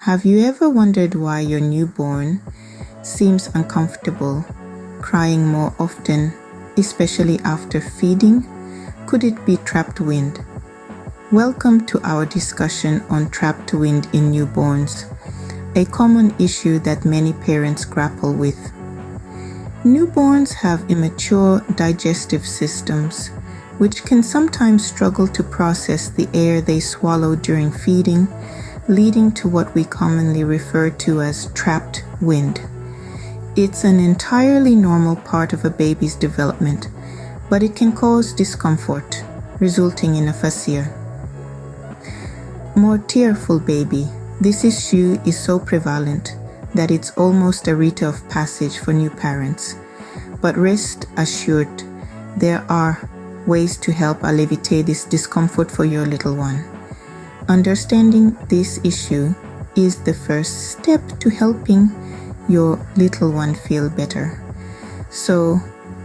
Have you ever wondered why your newborn seems uncomfortable, crying more often, especially after feeding? Could it be trapped wind? Welcome to our discussion on trapped wind in newborns, a common issue that many parents grapple with. Newborns have immature digestive systems, which can sometimes struggle to process the air they swallow during feeding, leading to what we commonly refer to as trapped wind. It's an entirely normal part of a baby's development, but it can cause discomfort, resulting in aphasia. More tearful baby. This issue is so prevalent that it's almost a rite of passage for new parents. But rest assured, there are ways to help alleviate this discomfort for your little one. Understanding this issue is the first step to helping your little one feel better. So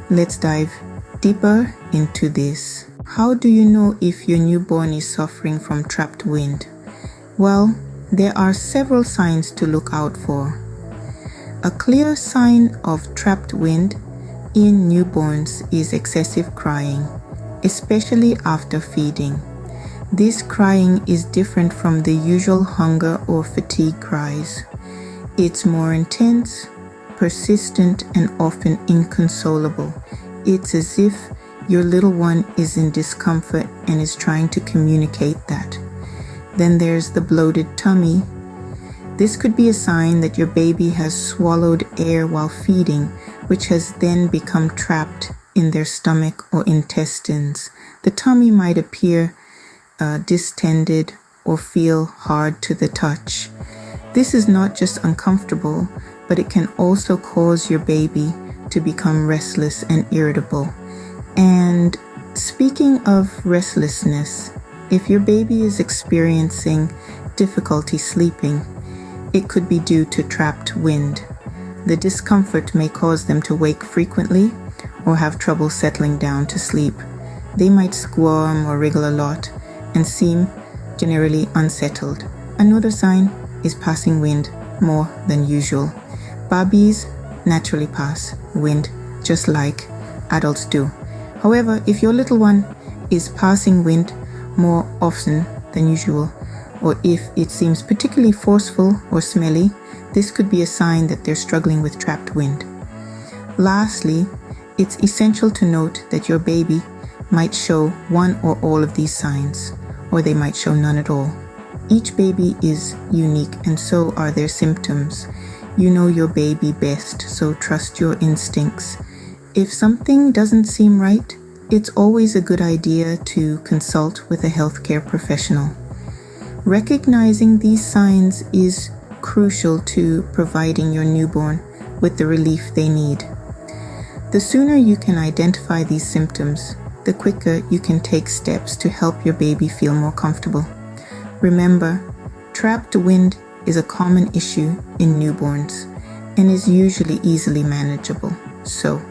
let's dive deeper into this. How do you know if your newborn is suffering from trapped wind? Well, there are several signs to look out for. A clear sign of trapped wind in newborns is excessive crying, especially after feeding. This crying is different from the usual hunger or fatigue cries. It's more intense, persistent, and often inconsolable. It's as if your little one is in discomfort and is trying to communicate that. Then there's the bloated tummy. This could be a sign that your baby has swallowed air while feeding, which has then become trapped in their stomach or intestines. The tummy might appear distended or feel hard to the touch. This is not just uncomfortable, but it can also cause your baby to become restless and irritable. And speaking of restlessness, if your baby is experiencing difficulty sleeping, it could be due to trapped wind. The discomfort may cause them to wake frequently or have trouble settling down to sleep. They might squirm or wriggle a lot and seem generally unsettled. Another sign is passing wind more than usual. Babies naturally pass wind just like adults do. However, if your little one is passing wind more often than usual, or if it seems particularly forceful or smelly, this could be a sign that they're struggling with trapped wind. Lastly, it's essential to note that your baby might show one or all of these signs, or they might show none at all. Each baby is unique, and so are their symptoms. You know your baby best, so trust your instincts. If something doesn't seem right, it's always a good idea to consult with a healthcare professional. Recognizing these signs is crucial to providing your newborn with the relief they need. The sooner you can identify these symptoms, the quicker you can take steps to help your baby feel more comfortable. Remember, trapped wind is a common issue in newborns and is usually easily manageable. So,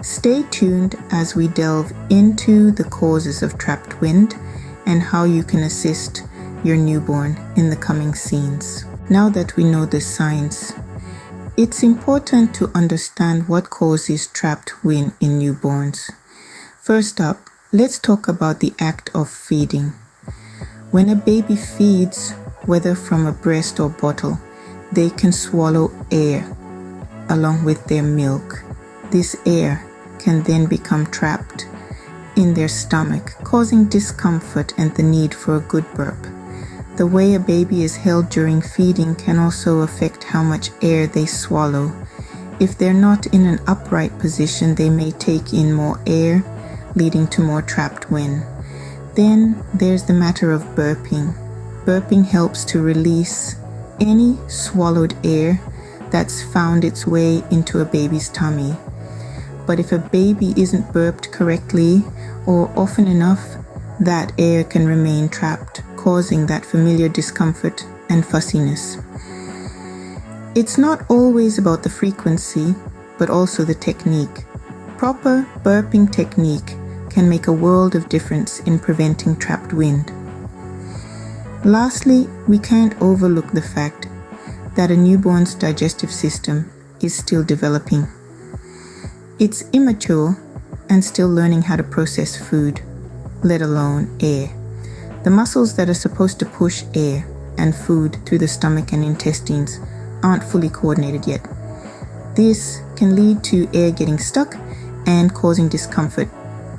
stay tuned as we delve into the causes of trapped wind and how you can assist your newborn in the coming scenes. Now that we know the signs, it's important to understand what causes trapped wind in newborns. First up, let's talk about the act of feeding. When a baby feeds, whether from a breast or bottle, they can swallow air along with their milk. This air can then become trapped in their stomach, causing discomfort and the need for a good burp. The way a baby is held during feeding can also affect how much air they swallow. If they're not in an upright position, they may take in more air, leading to more trapped wind. Then there's the matter of burping. Burping helps to release any swallowed air that's found its way into a baby's tummy. But if a baby isn't burped correctly or often enough, that air can remain trapped, causing that familiar discomfort and fussiness. It's not always about the frequency, but also the technique. Proper burping technique can make a world of difference in preventing trapped wind. Lastly, we can't overlook the fact that a newborn's digestive system is still developing. It's immature and still learning how to process food, let alone air. The muscles that are supposed to push air and food through the stomach and intestines aren't fully coordinated yet. This can lead to air getting stuck and causing discomfort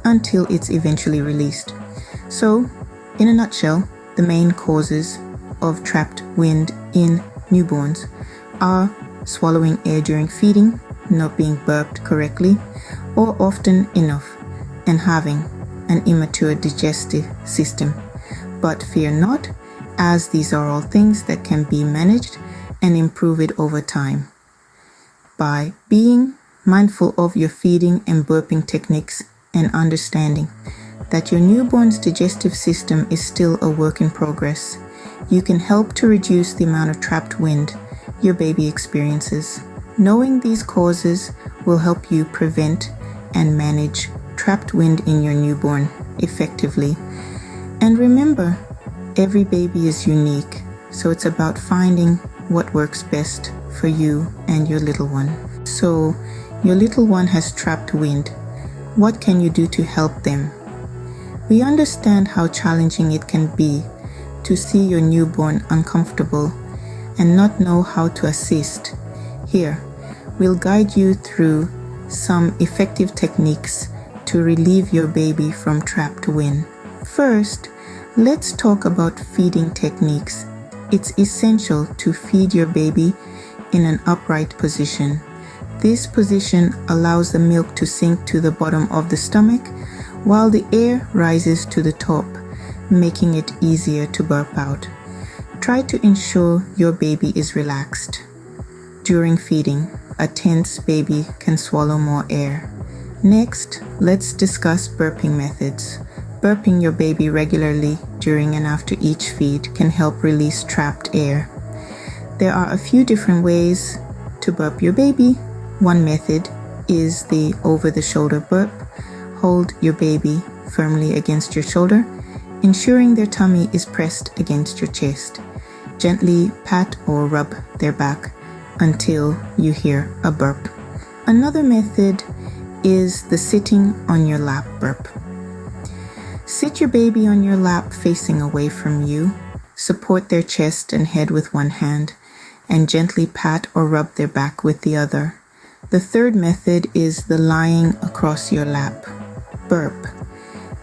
until it's eventually released. So, in a nutshell, the main causes of trapped wind in newborns are swallowing air during feeding, not being burped correctly or often enough, and having an immature digestive system. But fear not, as these are all things that can be managed and improve it over time. By being mindful of your feeding and burping techniques and understanding that your newborn's digestive system is still a work in progress, you can help to reduce the amount of trapped wind your baby experiences. Knowing these causes will help you prevent and manage trapped wind in your newborn effectively. And remember, every baby is unique, so it's about finding what works best for you and your little one. So, your little one has trapped wind. What can you do to help them? We understand how challenging it can be to see your newborn uncomfortable and not know how to assist. Here, we'll guide you through some effective techniques to relieve your baby from trapped wind. First, let's talk about feeding techniques. It's essential to feed your baby in an upright position. This position allows the milk to sink to the bottom of the stomach while the air rises to the top, making it easier to burp out. Try to ensure your baby is relaxed. During feeding, a tense baby can swallow more air. Next, let's discuss burping methods. Burping your baby regularly during and after each feed can help release trapped air. There are a few different ways to burp your baby. One method is the over-the-shoulder burp. Hold your baby firmly against your shoulder, ensuring their tummy is pressed against your chest. Gently pat or rub their back until you hear a burp. Another method is the sitting on your lap burp. Sit your baby on your lap facing away from you. Support their chest and head with one hand and gently pat or rub their back with the other. The third method is the lying across your lap burp.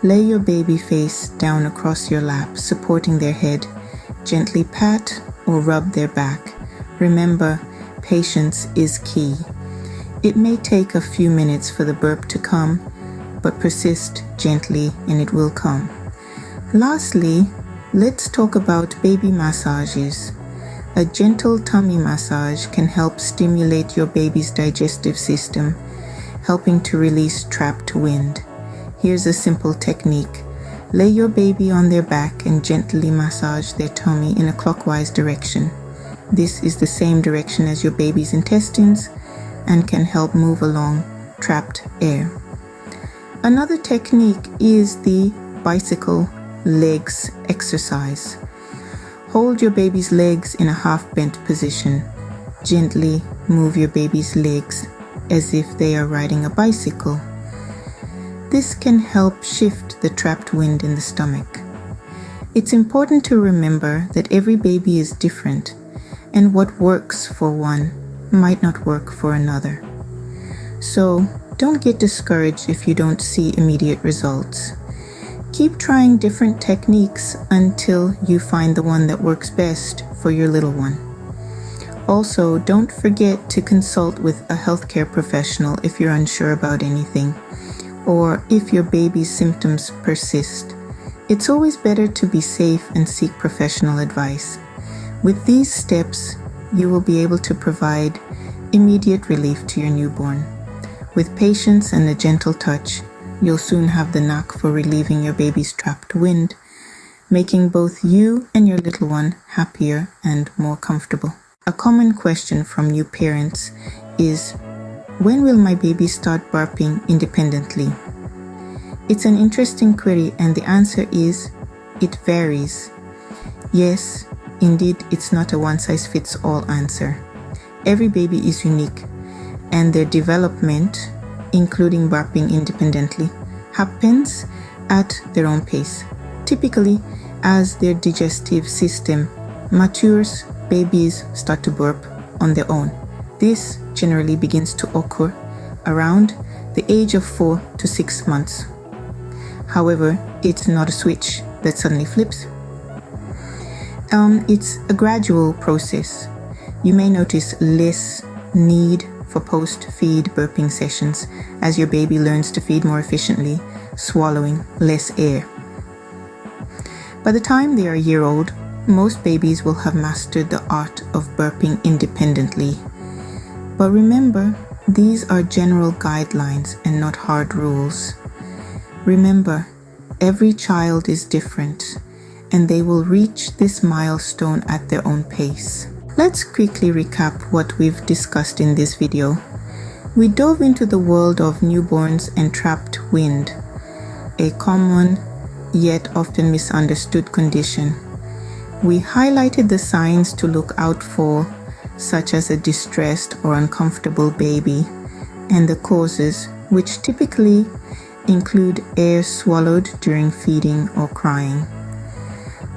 Lay your baby face down across your lap, supporting their head. Gently pat or rub their back. Remember, patience is key. It may take a few minutes for the burp to come, but persist gently and it will come. Lastly, let's talk about baby massages. A gentle tummy massage can help stimulate your baby's digestive system, helping to release trapped wind. Here's a simple technique. Lay your baby on their back and gently massage their tummy in a clockwise direction. This is the same direction as your baby's intestines and can help move along trapped air. Another technique is the bicycle legs exercise. Hold your baby's legs in a half-bent position. Gently move your baby's legs as if they are riding a bicycle. This can help shift the trapped wind in the stomach. It's important to remember that every baby is different, and what works for one might not work for another. So, don't get discouraged if you don't see immediate results. Keep trying different techniques until you find the one that works best for your little one. Also, don't forget to consult with a healthcare professional if you're unsure about anything, or if your baby's symptoms persist. It's always better to be safe and seek professional advice. With these steps, you will be able to provide immediate relief to your newborn. With patience and a gentle touch, you'll soon have the knack for relieving your baby's trapped wind, making both you and your little one happier and more comfortable. A common question from new parents is, when will my baby start burping independently? It's an interesting query, and the answer is, it varies. Yes, Indeed, it's not a one-size-fits-all answer. Every baby is unique, and their development, including burping independently, happens at their own pace. Typically, as their digestive system matures, babies start to burp on their own. This generally begins to occur around the age of 4 to 6 months. However, it's not a switch that suddenly flips. It's a gradual process. You may notice less need for post-feed burping sessions as your baby learns to feed more efficiently, swallowing less air. By the time they are a year old, most babies will have mastered the art of burping independently. But remember, these are general guidelines and not hard rules. Remember, every child is different, and they will reach this milestone at their own pace. Let's quickly recap what we've discussed in this video. We dove into the world of newborns and trapped wind, a common yet often misunderstood condition. We highlighted the signs to look out for, such as a distressed or uncomfortable baby, and the causes, which typically include air swallowed during feeding or crying.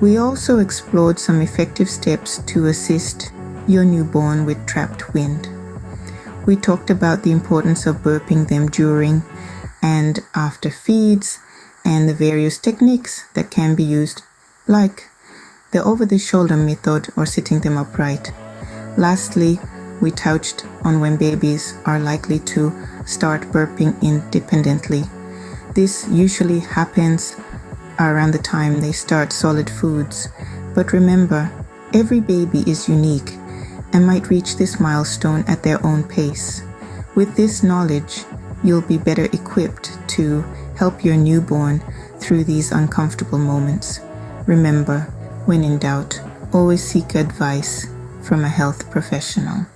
We also explored some effective steps to assist your newborn with trapped wind. We talked about the importance of burping them during and after feeds and the various techniques that can be used, like the over-the-shoulder method or sitting them upright. Lastly, we touched on when babies are likely to start burping independently. This usually happens around the time they start solid foods. But remember, every baby is unique and might reach this milestone at their own pace. With this knowledge, you'll be better equipped to help your newborn through these uncomfortable moments. Remember, when in doubt, always seek advice from a health professional.